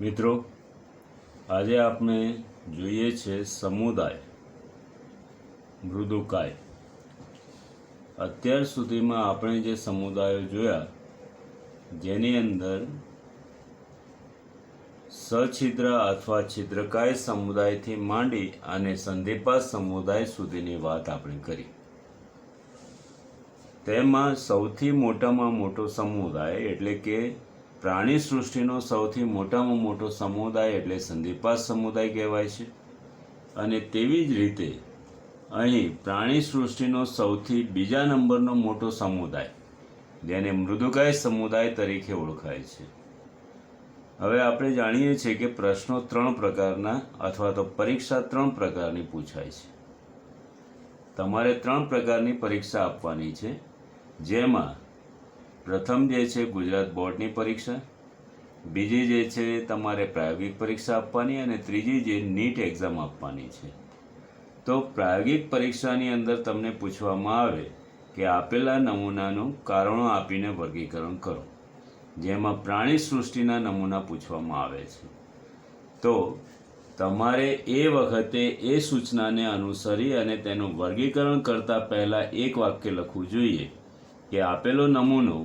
મિત્રો, આજે આપણે જોઈએ છે સમુદાય મૃદુકાય. અત્યાર સુધીમાં આપણે જે સમુદાયો જોયા જેની અંદર સછિદ્ર અથવા છિદ્રકાય સમુદાયથી માંડી અને સંધિપાત સમુદાય સુધીની વાત આપણે કરી. તેમાં સૌથી મોટામાં મોટો સમુદાય એટલે કે પ્રાણી સૃષ્ટિનો સૌથી મોટામાં મોટો સમુદાય એટલે સંધિપાત સમુદાય કહેવાય છે. અને તેવી જ રીતે અહીં પ્રાણી સૃષ્ટિનો સૌથી બીજા નંબરનો મોટો સમુદાય જેને મૃદુકાય સમુદાય તરીકે ઓળખાય છે. હવે આપણે જાણીએ છીએ કે પ્રશ્નો 3 પ્રકારના અથવા તો પરીક્ષા 3 પ્રકારની પૂછાય છે. તમારે 3 પ્રકારની પરીક્ષા આપવાની છે, જેમાં પ્રથમ જે છે ગુજરાત બોર્ડની પરીક્ષા, બીજી જે છે તમારે પ્રાયોગિક પરીક્ષા આપવાની અને ત્રીજી જે નીટ એક્ઝામ આપવાની છે. તો પ્રાયોગિક પરીક્ષાની અંદર તમને પૂછવામાં આવે કે આપેલા નમૂનાનું કારણો આપીને વર્ગીકરણ કરો, જેમાં પ્રાણી સૃષ્ટિના નમૂના પૂછવામાં આવે છે. તો તમારે એ વખતે એ સૂચનાને અનુસરી અને તેનું વર્ગીકરણ કરતાં પહેલાં એક વાક્ય લખવું જોઈએ કે આપેલો નમૂનો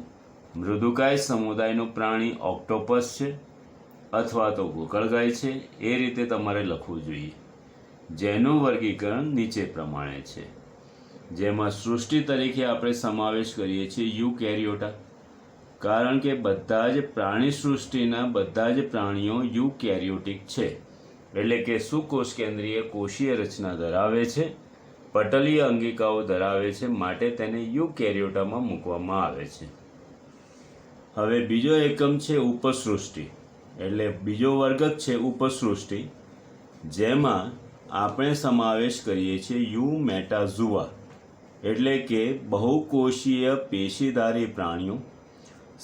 મૃદુકાય સમુદાયનું પ્રાણી ઓક્ટોપસ છે અથવા તો ગોકળગાય છે, એ રીતે તમારે લખવું જોઈએ, જેનું વર્ગીકરણ નીચે પ્રમાણે છે. જેમાં સૃષ્ટિ તરીકે આપણે સમાવેશ કરીએ છીએ યુકેરિયોટા, કારણ કે બધા જ પ્રાણી સૃષ્ટિના બધા જ પ્રાણીઓ યુકેરિયોટિક છે, એટલે કે સુકોષ કેન્દ્રીય કોષીય રચના ધરાવે છે, પટલીય અંગિકાઓ ધરાવે છે, માટે તેને યુકેરિયોટામાં મૂકવામાં આવે છે. હવે બીજો એકમ છે ઉપસૃષ્ટિ, એટલે બીજો વર્ગ જ છે ઉપસૃષ્ટિ, જેમાં આપણે સમાવેશ કરીએ છીએ યુમેટાઝુઆ, એટલે કે બહુકોષીય પેશીધારી પ્રાણીઓ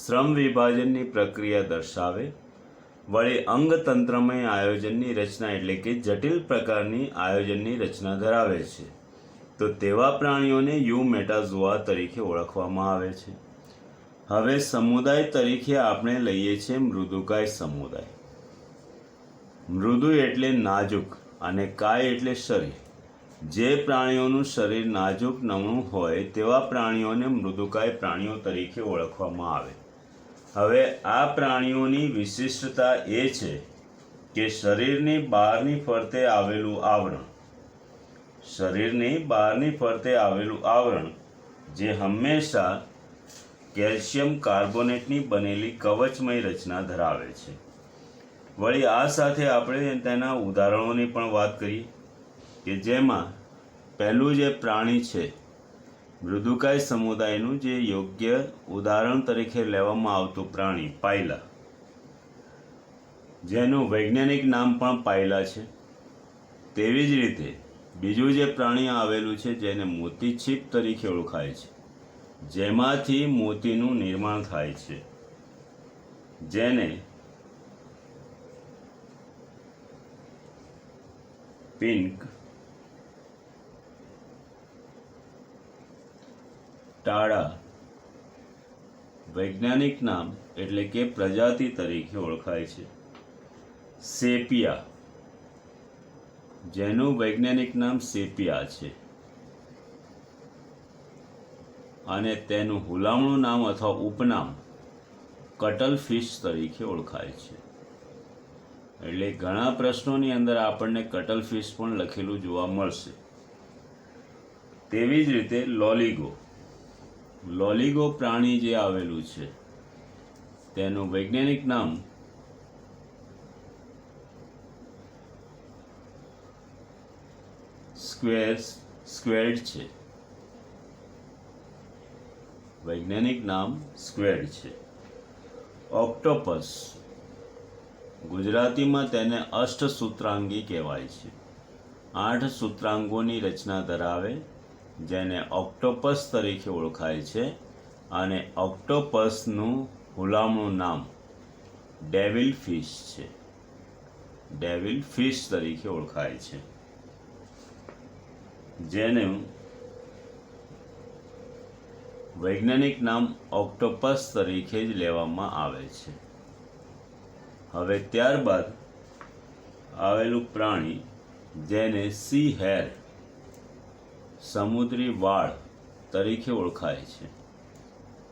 શ્રમ વિભાજનની પ્રક્રિયા દર્શાવે, વળી અંગતંત્રમય આયોજનની રચના એટલે કે જટિલ પ્રકારની આયોજનની રચના ધરાવે છે. તો તેવા પ્રાણીઓને યુમેટાઝુઆ તરીકે ઓળખવામાં આવે છે. હવે સમુદાય તરીકે આપણે લઈએ છીએ મૃદુકાય સમુદાય. મૃદુ એટલે નાજુક અને કાય એટલે શરીર. જે પ્રાણીઓનું શરીર નાજુક નમણું હોય તેવા પ્રાણીઓને મૃદુકાય પ્રાણીઓ તરીકે ઓળખવામાં આવે. હવે આ પ્રાણીઓની વિશિષ્ટતા એ છે કે શરીરની બહારની ફરતે આવેલું આવરણ, શરીરની બહારની ફરતે આવેલું આવરણ જે હંમેશા કેલ્શિયમ કાર્બોનેટની બનેલી કવચમય રચના ધરાવે છે. વળી આ સાથે આપણે તેના ઉદાહરણોની પણ વાત કરીએ કે જેમાં પહેલું જે પ્રાણી છે મૃદુકાય સમુદાયનું જે યોગ્ય ઉદાહરણ તરીકે લેવામાં આવતું પ્રાણી પાયલા, જેનું વૈજ્ઞાનિક નામ પણ પાયલા છે. તેવી જ રીતે બીજું જે પ્રાણી આવેલું છે જેને મોતી છીપ તરીકે ઓળખાય છે, જેમાંથી મોતીનું નિર્માણ થાય છે, જેને પિંક ટાળા વૈજ્ઞાનિક નામ એટલે કે પ્રજાતિ તરીકે ઓળખાય છે. સેપિયા, જેનું વૈજ્ઞાનિક નામ સેપિયા છે અને તેનું હુલામણું નામ અથવા ઉપનામ કટલ ફિશ તરીકે ઓળખાય છે. એટલે ઘણા પ્રશ્નોની અંદર આપણને કટલ ફિશ પણ લખેલું જોવા મળશે. તેવી જ રીતે લોલિગો પ્રાણી જે આવેલું છે તેનું વૈજ્ઞાનિક નામ સ્ક્વેડ છે. વૈજ્ઞાનિક નામ સ્ક્વેડ છે. ઓક્ટોપસ, ગુજરાતીમાં તેને અષ્ટસૂત્રાંગી કહેવાય છે. 8 સૂત્રાંગોની રચના ધરાવે, જેને ઓક્ટોપસ તરીકે ઓળખાય છે. અને ઓક્ટોપસનું હુલામણું નામ ડેવિલ ફિશ છે, ડેવિલ ફિશ તરીકે ઓળખાય છે, જેનું વૈજ્ઞાનિક નામ ઓક્ટોપસ તરીકે જ લેવામાં આવે છે. હવે ત્યારબાદ આવેલું પ્રાણી જેને સી હેર સમુદ્રી વાળ તરીકે ઓળખાય છે,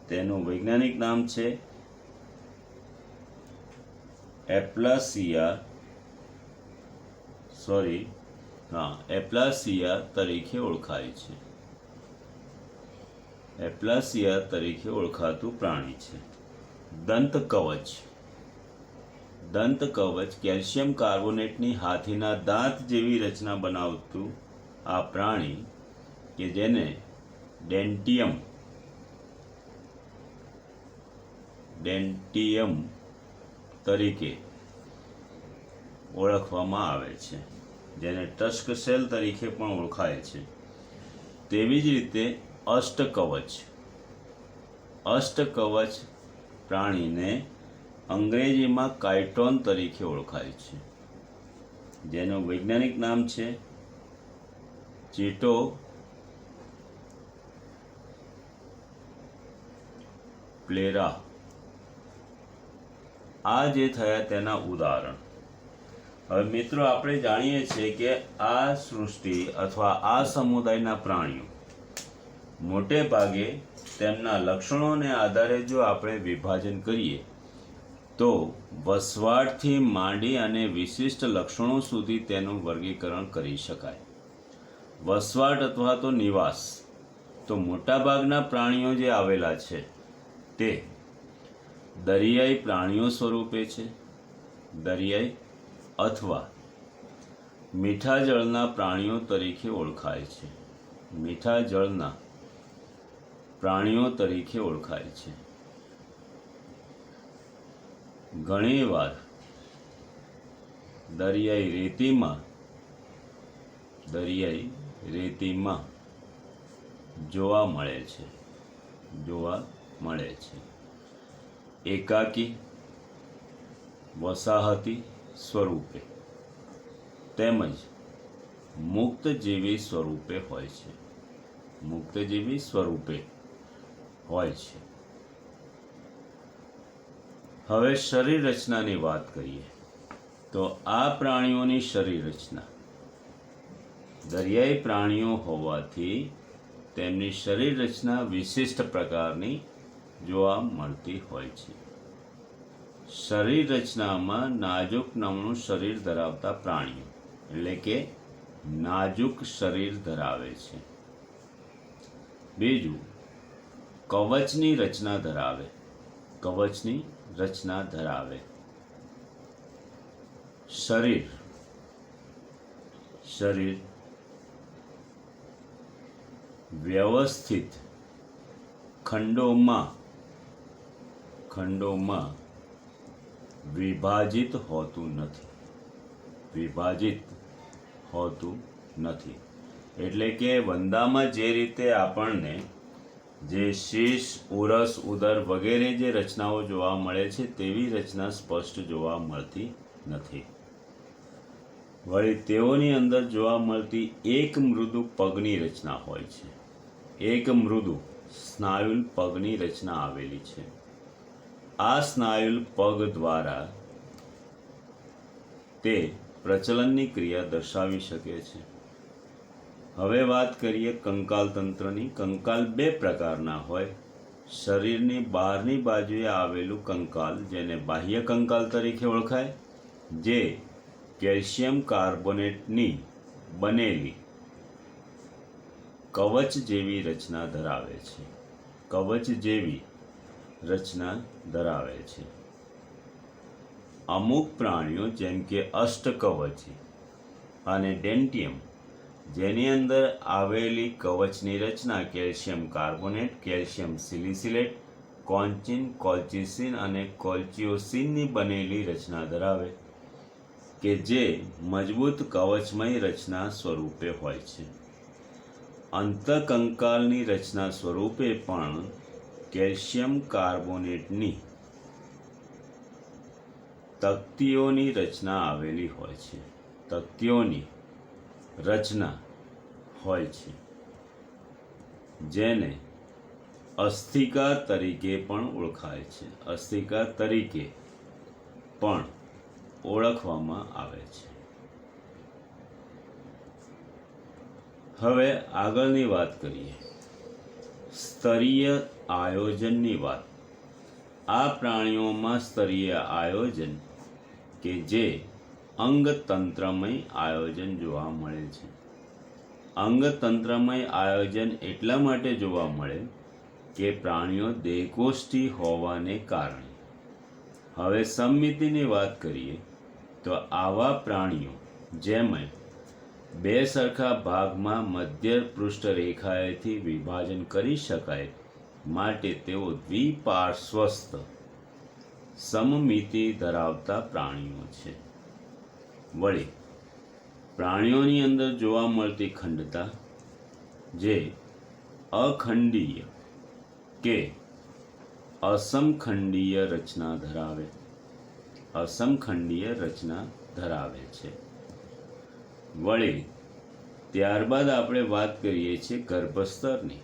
તેનું વૈજ્ઞાનિક નામ છે એપ્લાસિયા તરીકે ઓળખાય છે. એપ્લાસિયા તરીકે ઓળખાતું પ્રાણી છે. દંત કવચ કેલ્શિયમ કાર્બોનેટની હાથીના દાંત જેવી રચના બનાવતું આ પ્રાણી કે જેને ડેન્ટિયમ તરીકે ઓળખવામાં આવે છે, જેને ટસ્ક સેલ તરીકે પણ ઓળખાય છે. તેવી જ રીતે અષ્ટકવચ પ્રાણીને અંગ્રેજીમાં કાઇટોન તરીકે ઓળખાય છે, જેનું વૈજ્ઞાનિક નામ છે ચિટોપ્લેરા. આ જે થયા તેના ઉદાહરણ. હવે મિત્રો, આપણે જાણીએ છીએ કે આ સૃષ્ટિ અથવા આ સમુદાયના પ્રાણીઓ મોટે ભાગે તેમના લક્ષણોને આધારે જો આપણે વિભાજન કરીએ તો વસવાટથી માંડી અને વિશિષ્ટ લક્ષણો સુધી તેનું વર્ગીકરણ કરી શકાય. વસવાટ અથવા તો નિવાસ, તો મોટાભાગના પ્રાણીઓ જે આવેલા છે તે દરિયાઈ પ્રાણીઓ સ્વરૂપે છે. દરિયાઈ અથવા મીઠા જળના પ્રાણીઓ તરીકે ઓળખાય છે. મીઠા જળના પ્રાણીઓ તરીકે ઓળખાય છે. ઘણીવાર દરિયાઈ રેતીમાં જોવા મળે છે. એકાકી, વસાહતી સ્વરૂપે તેમજ મુક્તજીવી સ્વરૂપે હોય છે. હવે શરીર રચનાની વાત કરીએ તો આ પ્રાણીઓની શરીર રચના, દરિયાઈ પ્રાણીઓ હોવાથી તેમની શરીર રચના વિશિષ્ટ પ્રકારની જોવા મળતી હોય છે. શરીર રચનામાં નાજુક નમણું શરીર ધરાવતા પ્રાણીઓ એટલે કે નાજુક શરીર ધરાવે છે. બીજું, કવચની રચના ધરાવે. શરીર વ્યવસ્થિત ખંડોમાં વિભાજિત હોતું નથી. એટલે કે વંદામાં જે રીતે આપણને જે શીશ, ઉરસ, ઉદર વગેરે જે રચનાઓ જોવા મળે છે તેવી રચના સ્પષ્ટ જોવા મળતી નથી. વળી તેઓની અંદર જોવા મળતી એક મૃદુ પગની રચના હોય છે. એક મૃદુ સ્નાયુલ પગની રચના આવેલી છે. આ સ્નાયુલ પગ દ્વારા તે પ્રચલનની ક્રિયા દર્શાવી શકે છે. હવે વાત કરીએ કંકાલ તંત્રની. કંકાલ બે પ્રકારના હોય. શરીરની બહારની બાજુએ આવેલું કંકાલ જેને બાહ્ય કંકાલ તરીકે ઓળખાય, જે કેલ્શિયમ કાર્બોનેટની બનેલી કવચ જેવી રચના ધરાવે છે. અમુક પ્રાણીઓ જેમ કે અષ્ટકવચી અને ડેન્ટિયમ, જેની અંદર આવેલી કવચની રચના કેલ્શિયમ કાર્બોનેટ, કેલ્શિયમ સિલિસિલેટ, કોન્ચિન, કોલ્ચિસિન અને કોલ્ચિયોસિનની બનેલી રચના ધરાવે, કે જે મજબૂત કવચમય રચના સ્વરૂપે હોય છે. અંતઃકંકાલની રચના સ્વરૂપે પણ કેલ્શિયમ કાર્બોનેટની તક્તિઓની રચના આવેલી હોય છે. જેને અસ્થિકા તરીકે પણ ઓળખવામાં આવે છે. હવે આગળની વાત કરીએ, સ્તરીય આયોજનની વાત. આ પ્રાણીઓમાં સ્તરીય આયોજન કે જે અંગતંત્રમય આયોજન જોવા મળે છે. અંગતંત્રમય આયોજન એટલા માટે જોવા મળે કે પ્રાણીઓ દેહકોષ્ઠી હોવાને કારણે. હવે સમમિતિની વાત કરીએ તો આવા પ્રાણીઓ જેમાં બે સરખા ભાગમાં મધ્ય પૃષ્ઠરેખાએથી વિભાજન કરી શકાય માટે તેઓ દ્વિપાર્શ્વસ્થ સમમિતિ ધરાવતા પ્રાણીઓ છે. વળી પ્રાણીઓની અંદર જોવા મળતી ખંડતા જે અખંડીય કે અસમખંડીય રચના ધરાવે છે. વળી ત્યારબાદ આપણે વાત કરીએ છીએ ગર્ભસ્તરની.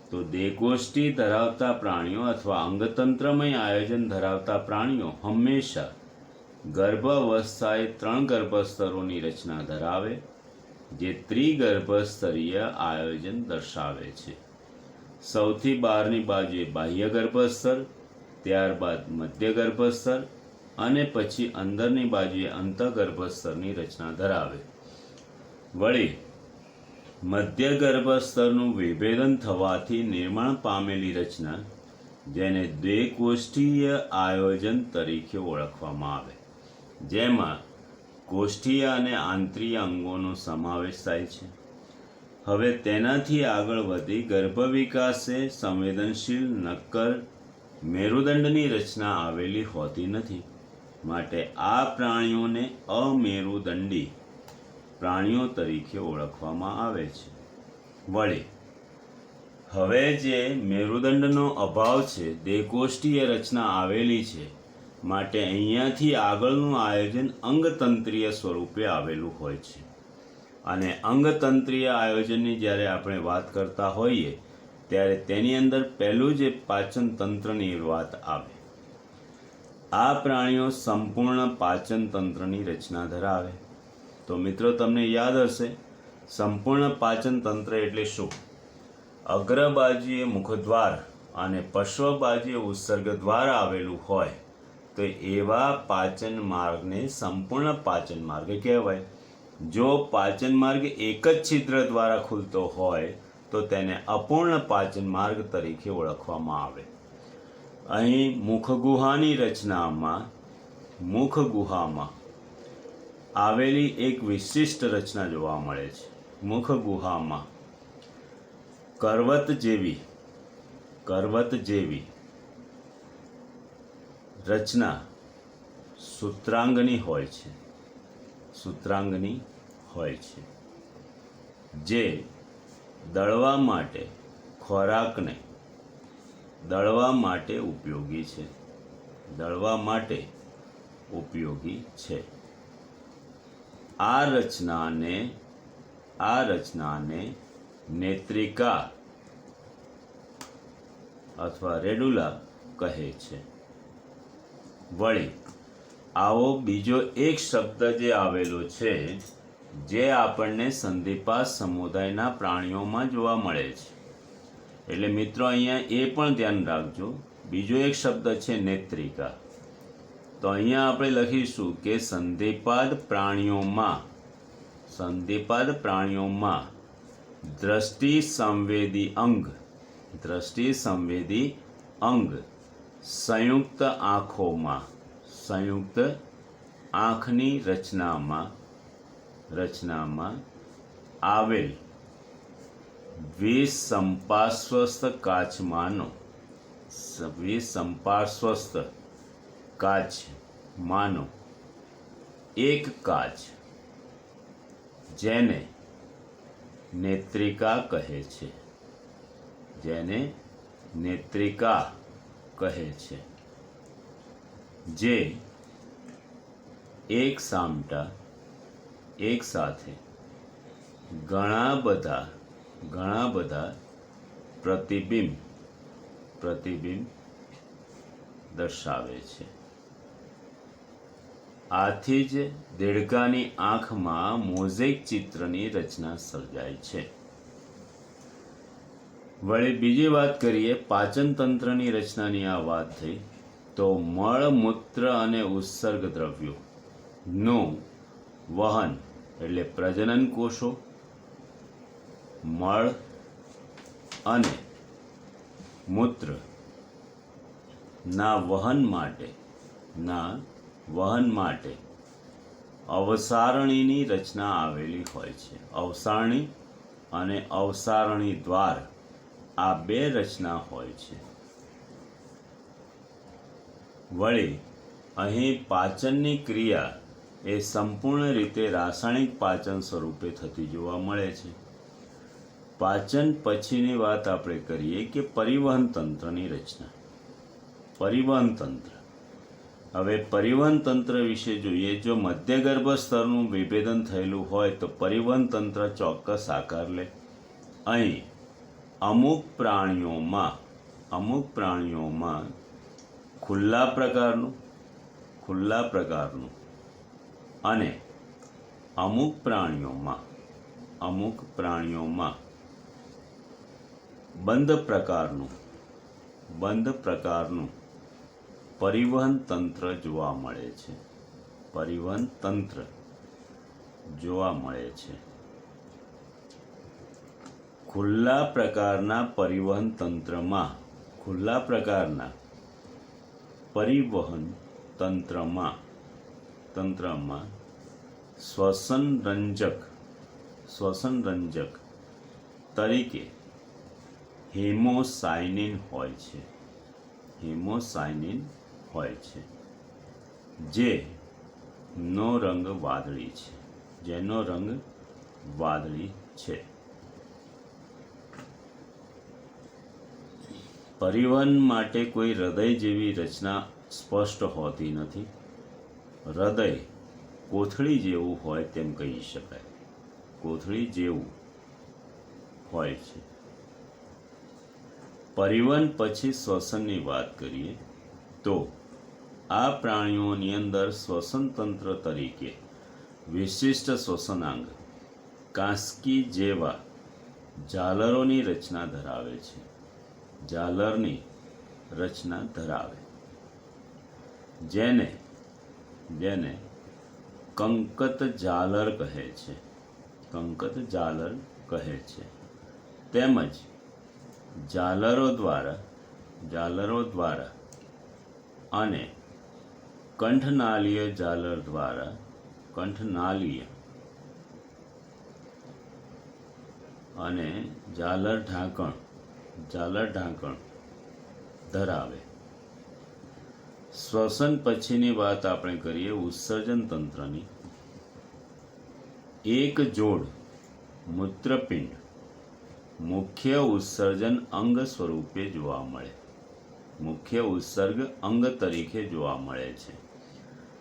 તો દેહકોષ્ઠી ધરાવતા પ્રાણીઓ અથવા અંગતંત્રમય આયોજન ધરાવતા પ્રાણીઓ હંમેશા ગર્ભાવસ્થાએ 3 ગર્ભસ્તરોની રચના ધરાવે જે ત્રિગર્ભસ્તરીય આયોજન દર્શાવે છે. સૌથી બહારની બાજુએ બાહ્ય ગર્ભસ્તર, ત્યારબાદ મધ્ય ગર્ભસ્તર અને પછી અંદરની બાજુએ અંતઃગર્ભસ્તરની રચના ધરાવે. વળી મધ્ય ગર્ભસ્તરનું વિભેદન થવાથી નિર્માણ પામેલી રચના જેને દ્વિકોષ્ઠીય આયોજન તરીકે ઓળખવામાં આવે, જેમાં કોષ્ઠીય અને આંતરીય અંગોનો સમાવેશ થાય છે. હવે તેનાથી આગળ વધી ગર્ભ વિકાસે સંવેદનશીલ નક્કર મેરુદંડની રચના આવેલી હોતી નથી, માટે આ પ્રાણીઓને અમેરુદંડી પ્રાણીઓ તરીકે ઓળખવામાં આવે છે. વળી હવે જે મેરુદંડનો અભાવ છે, દેહકોષ્ઠીય રચના આવેલી છે, માટે અહીંયાથી આગળનું આયોજન અંગતંત્રીય સ્વરૂપે આવેલું હોય છે. અને અંગતંત્રીય આયોજનની જ્યારે આપણે વાત કરતા હોઈએ ત્યારે તેની અંદર પહેલું જે પાચન તંત્રની વાત આવે. આ પ્રાણીઓ સંપૂર્ણ પાચન તંત્રની રચના ધરાવે. તો મિત્રો તમને યાદ હશે, સંપૂર્ણ પાચન તંત્ર એટલે શું? અગ્ર બાજુએ મુખદ્વાર અને પશ્વ બાજુએ ઉત્સર્ગ દ્વાર આવેલું હોય તો એવા પાચન માર્ગને સંપૂર્ણ પાચન માર્ગ કહેવાય. જો પાચન માર્ગ એક જ છિદ્ર દ્વારા ખુલતો હોય તો તેને અપૂર્ણ પાચન માર્ગ તરીકે ઓળખવામાં આવે. અહીં મુખગુહાની રચનામાં મુખગુહામાં આવેલી એક વિશિષ્ટ રચના જોવા મળે છે. મુખગુહામાં કરવત જેવી રચના સૂત્રાંગની હોય છે જે દળવા માટે ખોરાકને દળવા માટે ઉપયોગી છે. આ રચનાને નેત્રિકા અથવા રેડુલા કહે છે. વળી આવો બીજો એક શબ્દ જે આવેલો છે જે આપણને સંધિપાદ સમુદાયના પ્રાણીઓમાં જોવા મળે છે. એટલે મિત્રો અહીંયા એ પણ ધ્યાન રાખજો, બીજો એક શબ્દ છે નેત્રિકા. તો અહીંયા આપણે લખીશું કે સંધિપાદ પ્રાણીઓમાં દ્રષ્ટિ સંવેદી અંગ સંયુક્ત આંખની રચનામાં આવેલ દ્વિસંપાર્શ્વસ્થ કાચમાંનો એક કાચ જેને નેત્રિકા કહે છે, જે એક સાથે ઘણા બધા પ્રતિબિંબ દર્શાવે છે. આથી જ દેડકાની આંખમાં મોઝેક ચિત્રની રચના સર્જાય છે. વળી બીજી વાત કરીએ, પાચન તંત્રની રચનાની આ વાત થઈ, તો મળ, મૂત્ર અને ઉત્સર્ગ દ્રવ્યોનું વહન એટલે પ્રજનન કોષો મળ અને મૂત્ર ના વહન માટે અવસારણીની રચના આવેલી હોય છે. અવસારણી અને અવસારણી દ્વાર આ બે રચના હોય છે. વળી અહીં પાચનની ક્રિયા એ સંપૂર્ણ રીતે રાસાયણિક પાચન સ્વરૂપે થતી જોવા મળે છે. પાચન પછીની વાત આપણે કરીએ કે પરિવહન તંત્રની રચના. પરિવહન તંત્ર. હવે પરિવહન તંત્ર વિશે જોઈએ. જો મધ્યગર્ભ સ્તરનું વિભેદન થયેલું હોય તો પરિવહન તંત્ર ચોક્કસ આકાર લે. અહીં અમુક પ્રાણીઓમાં ખુલ્લા પ્રકારનું અને અમુક પ્રાણીઓમાં બંધ પ્રકારનું પરિવહન તંત્ર જોવા મળે છે. ખુલ્લા પ્રકારના પરિવહન તંત્રમાં શ્વસનરંજક તરીકે હિમોસાયનિન હોય છે. જેનો રંગ વાદળી છે. પરિવહન માટે કોઈ હૃદય જેવી રચના સ્પષ્ટ હોતી નથી. હૃદય કોથળી જેવું હોય તેમ કહી શકાય. કોથળી જેવું હોય છે. પરિવહન પછી શ્વસનની વાત કરીએ તો આ પ્રાણીઓની અંદર શ્વસન તંત્ર તરીકે વિશિષ્ટ શ્વસનાંગ કાંસકી જેવા ઝાલરોની રચના ધરાવે છે. જેને કંકત ઝાલર કહે છે. તેમજ ઝાલરો દ્વારા અને કંઠનાલીય ઝાલર દ્વારા અને ઝાલર ઢાંકણ ધરાવે. શ્વસન પછીની વાત આપણે કરીએ ઉત્સર્જન તંત્રની. એક જોડ મૂત્રપિંડ મુખ્ય ઉત્સર્જન અંગ સ્વરૂપે જોવા મળે. મુખ્ય ઉત્સર્ગ અંગ તરીકે જોવા મળે છે.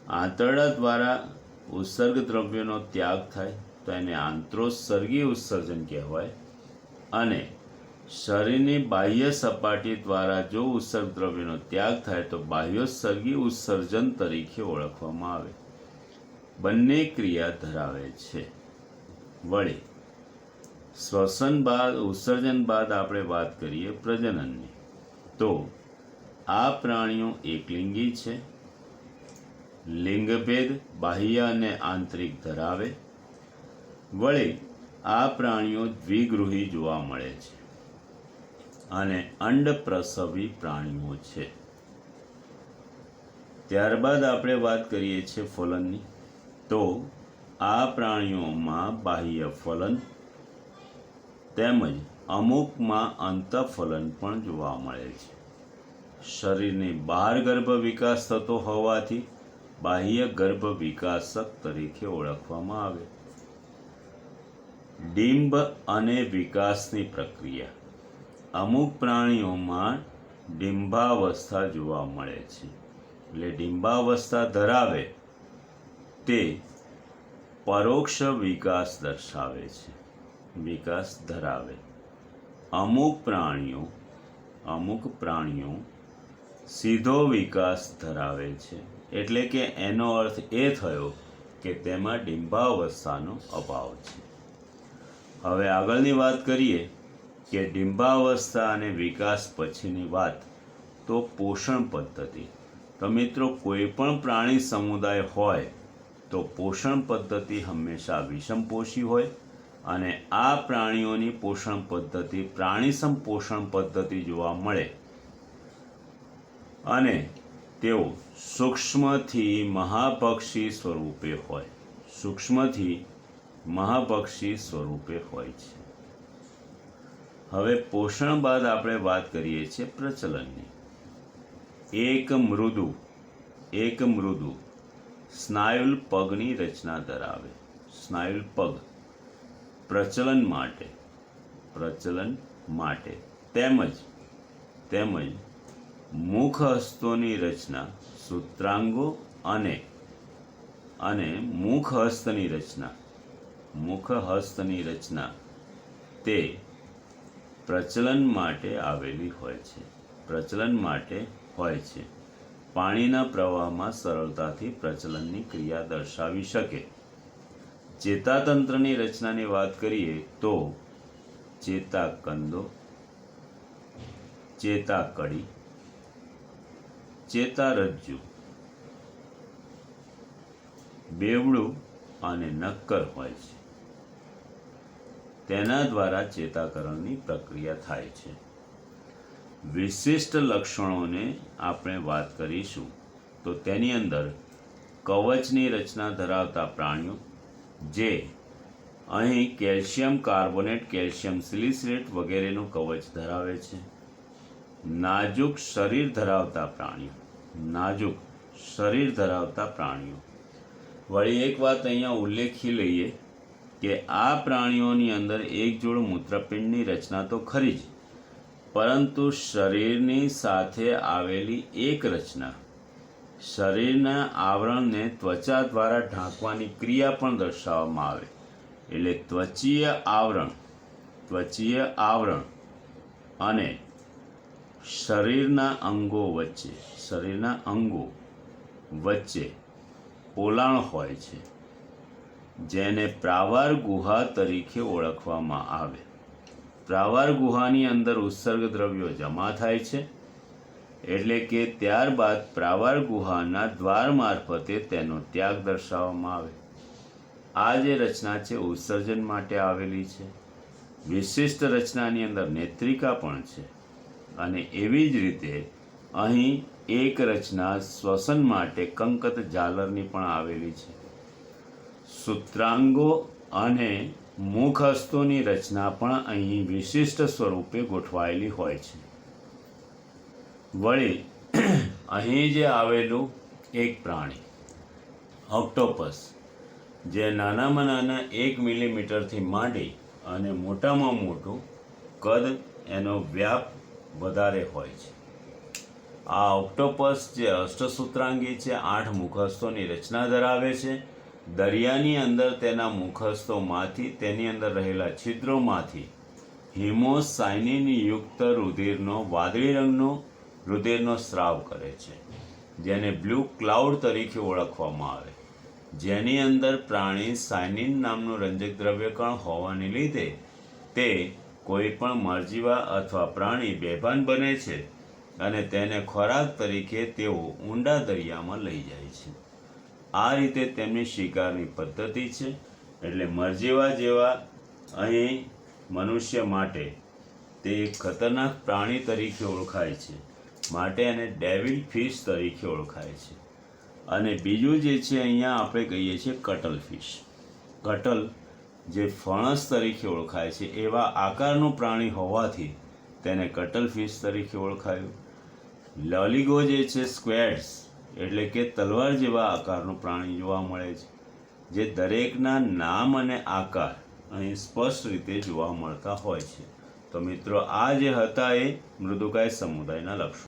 આંતરડા દ્વારા ઉત્સર્ગ દ્રવ્યનો ત્યાગ થાય તો એને આંતરોત્સર્ગી ઉત્સર્જન કહેવાય. અને શરીરની બાહ્ય સપાટી દ્વારા જો ઉત્સર્ગ દ્રવ્યનો ત્યાગ થાય તો બાહ્યોત્સર્ગી ઉત્સર્જન તરીકે ઓળખવામાં આવે. બંને ક્રિયા ધરાવે છે. વળી ઉત્સર્જન બાદ આપણે વાત કરીએ પ્રજનનની, તો આ પ્રાણીઓ એકલિંગી છે. લિંગભેદ બાહ્ય અને આંતરિક ધરાવે. વળી આ પ્રાણીઓ દ્વિગૃહી જોવા મળે છે અને અંડપ્રસવી પ્રાણીઓ છે. ત્યારબાદ આપણે વાત કરીએ છીએ ફલનની, તો આ પ્રાણીઓમાં બાહ્ય ફલન તેમજ અમુકમાં અંતઃફલન પણ જોવા મળે છે. શરીરની બહાર ગર્ભ વિકાસ થતો હોવાથી બાહ્ય ગર્ભ વિકાસક તરીકે ઓળખવામાં આવે. ડિંબ અને વિકાસની પ્રક્રિયા. અમુક પ્રાણીઓમાં ડિંબાવસ્થા જોવા મળે છે. એટલે ડિંબાવસ્થા ધરાવે તે પરોક્ષ વિકાસ દર્શાવે છે. વિકાસ ધરાવે. અમુક પ્રાણીઓ સીધો વિકાસ ધરાવે છે. એટલે કે એનો અર્થ એ થયો કે તેમાં ડિંબાવસ્થાનો અભાવ છે. હવે આગળની વાત કરીએ કે ડિંબાવસ્થા અને વિકાસ પછીની વાત, તો પોષણ પદ્ધતિ. તો મિત્રો, કોઈ પણ પ્રાણી સમુદાય હોય તો પોષણ પદ્ધતિ હંમેશા વિષમપોષી હોય, અને આ પ્રાણીઓની પોષણ પદ્ધતિ પ્રાણીસમ પોષણ પદ્ધતિ જોવા મળે, અને તેઓ સૂક્ષ્મથી મહાપક્ષી સ્વરૂપે હોય. સૂક્ષ્મથી મહાપક્ષી સ્વરૂપે હોય છે. હવે પોષણ બાદ આપણે વાત કરીએ છીએ પ્રચલનની. એક મૃદુ સ્નાયુલ પગની રચના ધરાવે. સ્નાયુલ પગ પ્રચલન માટે તેમજ મુખહસ્તોની રચના, સૂત્રાંગો અને મુખહસ્તની રચના તે પ્રચલન માટે આવેલી હોય છે. પાણીના પ્રવાહમાં સરળતાથી પ્રચલનની ક્રિયા દર્શાવી શકે. ચેતાતંત્રની રચનાની વાત કરીએ તો ચેતાકંદો, ચેતાકડી, ચેતારજ્જુ, બેવડું અને નક્કર હોય છે. તેના દ્વારા ચેતાકરણની પ્રક્રિયા થાય છે. વિશિષ્ટ લક્ષણોને આપણે વાત કરીશું તો તેની અંદર કવચની રચના ધરાવતા પ્રાણીઓ, જે અહીં કેલ્શિયમ કાર્બોનેટ, કેલ્શિયમ સિલિસિલેટ વગેરેનું કવચ ધરાવે છે. નાજુક શરીર ધરાવતા પ્રાણીઓ. વળી એક વાત અહીંયા ઉલ્લેખી લઈએ કે આ પ્રાણીઓની અંદર એક જોડ મૂત્રપિંડની રચના તો ખરી જ, પરંતુ શરીરની સાથે આવેલી એક રચના, શરીરના આવરણને ત્વચા દ્વારા ઢાંકવાની ક્રિયા પણ દર્શાવવામાં આવે. એટલે ત્વચીય આવરણ અને શરીરના અંગો વચ્ચે પોલાણ હોય છે, જેને પ્રાવાર ગુહા તરીકે ઓળખવામાં આવે. પ્રાવાર ગુહાની અંદર ઉત્સર્ગ દ્રવ્યો જમા થાય છે, એટલે કે ત્યારબાદ પ્રાવાર ગુહાના દ્વાર મારફતે તેનો ત્યાગ દર્શાવવામાં આવે. આ જે રચના છે ઉત્સર્જન માટે આવેલી છે. વિશિષ્ટ રચનાની અંદર નેત્રિકા પણ છે, અને એવી જ રીતે અહીં એક રચના શ્વસન માટે કંકત ઝાલરની પણ આવેલી છે. સૂત્રાંગો અને મુખહસ્તોની રચના પણ અહીં વિશિષ્ટ સ્વરૂપે ગોઠવાયેલી હોય છે. વળી અહીં જે આવેલું એક પ્રાણી ઓક્ટોપસ, જે નાનામાં નાના 1 મિલીમીટરથી માંડી અને મોટામાં મોટું કદ, એનો વ્યાપ વધારે હોય છે. આ ઓક્ટોપસ જે અષ્ટસૂત્રાંગી છે, 8 મુખહસ્તોની રચના ધરાવે છે. દરિયાની અંદર તેના મુખહસ્તોમાંથી, તેની અંદર રહેલા છિદ્રોમાંથી હિમોસાયનિન યુક્ત રુધિરનો, વાદળી રંગનો રુધિરનો સ્રાવ કરે છે, જેને બ્લુ ક્લાઉડ તરીકે ઓળખવામાં આવે. જેની અંદર પ્રાણી સાયનિન નામનું રંજક દ્રવ્યકણ હોવાને લીધે તે કોઈ પણ મરજીવા અથવા પ્રાણી બેભાન બને છે, અને તેને ખોરાક તરીકે તેઓ ઊંડા દરિયામાં લઈ જાય છે. આ રીતે તેમની શિકારની પદ્ધતિ છે. એટલે મરજીવા જેવા અહીં મનુષ્ય માટે તે એક ખતરનાક પ્રાણી તરીકે ઓળખાય છે, માટે એને ડેવિલ ફિશ તરીકે ઓળખાય છે. અને બીજું જે છે અહીંયા આપણે કહીએ છીએ કટલ ફિશ. કટલ જે ફણસ તરીકે ઓળખાય છે, એવા આકારનું પ્રાણી હોવાથી તેને કટલ ફિશ તરીકે ઓળખાયું. લોલીગો જે છે સ્ક્વેડ્સ, એટલે કે તલવાર જેવા આકારનું પ્રાણી જોવા મળે છે, જે દરેકના નામ અને આકાર અહીં સ્પષ્ટ રીતે જોવા મળતા હોય છે. તો મિત્રો, આ જે હતા એ મૃદુકાય સમુદાયના લક્ષણો.